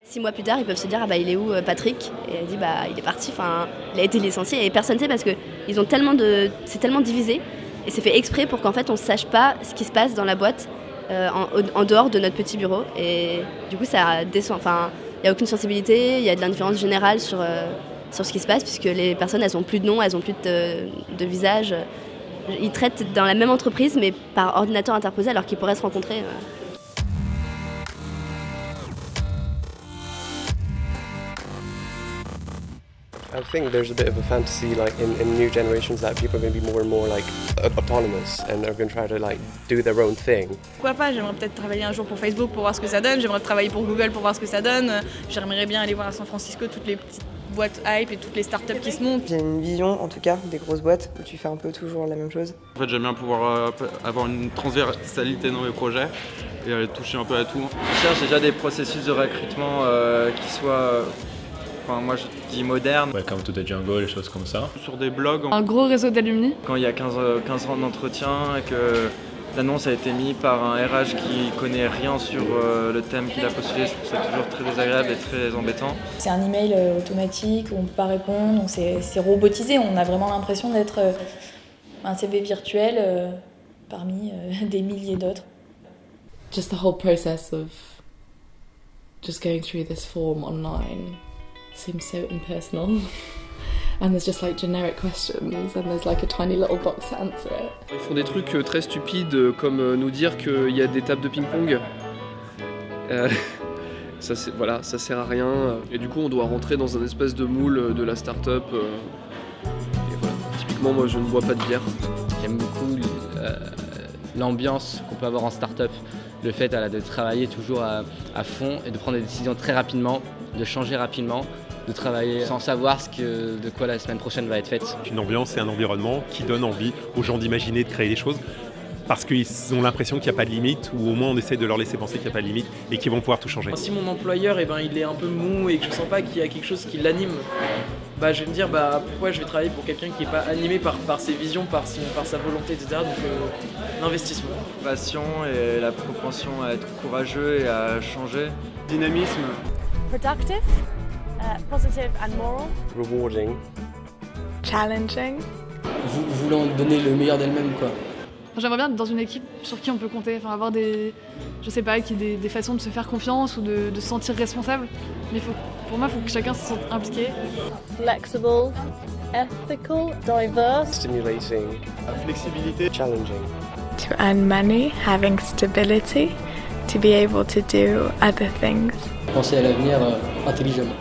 6 mois plus tard, ils peuvent se dire ah bah il est où Patrick? Et elle dit bah il est parti, enfin il a été licencié et personne ne sait parce que ils ont c'est tellement divisé et c'est fait exprès pour qu'en fait on ne sache pas ce qui se passe dans la boîte en dehors de notre petit bureau et du coup ça descend, enfin il n'y a aucune sensibilité, il y a de l'indifférence générale sur ce qui se passe puisque les personnes elles ont plus de nom, elles ont plus de visage. Ils traitent dans la même entreprise mais par ordinateur interposé alors qu'ils pourraient se rencontrer. I think there's a bit of a fantasy like in new generations that people are going to be more and more like autonomous and they're going to try to like do their own thing. Pourquoi pas, j'aimerais peut-être travailler un jour pour Facebook pour voir ce que ça donne, j'aimerais travailler pour Google pour voir ce que ça donne, j'aimerais bien aller voir à San Francisco toutes les petites boîtes hype et toutes les startups qui se montent. J'ai une vision en tout cas des grosses boîtes où tu fais un peu toujours la même chose. En fait j'aime bien pouvoir avoir une transversalité dans mes projets et aller toucher un peu à tout. Je cherche déjà des processus de recrutement qui soient... Enfin, moi je dis moderne. Welcome to the jungle, les choses comme ça. Sur des blogs. Un gros réseau d'alumni. Quand il y a 15 rangs d'entretien et que l'annonce a été mise par un RH qui connaît rien sur le thème qu'il a postulé, je trouve ça toujours très désagréable et très embêtant. C'est un email automatique où on ne peut pas répondre, donc c'est robotisé, on a vraiment l'impression d'être un CV virtuel parmi des milliers d'autres. Just the whole process of just going through this form online seems so impersonal. And there's just like generic questions and there's like a tiny little box to answer it. Ils font des trucs très stupides comme nous dire qu'il y a des tables de ping-pong. Ça sert à rien. Et du coup on doit rentrer dans un espèce de moule de la start-up. Et voilà. Typiquement moi je ne bois pas de bière. J'aime beaucoup l'ambiance qu'on peut avoir en start-up. Le fait de travailler toujours à fond et de prendre des décisions très rapidement, de changer rapidement, de travailler sans savoir de quoi la semaine prochaine va être faite. Une ambiance et un environnement qui donne envie aux gens d'imaginer, de créer des choses parce qu'ils ont l'impression qu'il n'y a pas de limite ou au moins on essaie de leur laisser penser qu'il n'y a pas de limite et qu'ils vont pouvoir tout changer. Si mon employeur il est un peu mou et que je sens pas qu'il y a quelque chose qui l'anime, je vais me dire pourquoi je vais travailler pour quelqu'un qui n'est pas animé par ses visions, par sa volonté, etc. Donc l'investissement. Passion et la propension à être courageux et à changer. Dynamisme. Productive, positive and moral. Rewarding. Challenging. Voulant donner le meilleur d'elle-même, quoi. J'aimerais bien être dans une équipe sur qui on peut compter, avoir des façons de se faire confiance ou de se sentir responsable. Mais pour moi, il faut que chacun se sente impliqué. Flexible, ethical, diverse. Stimulating. Flexibilité. Challenging. To earn money, having stability, to be able to do other things. Penser à l'avenir intelligemment.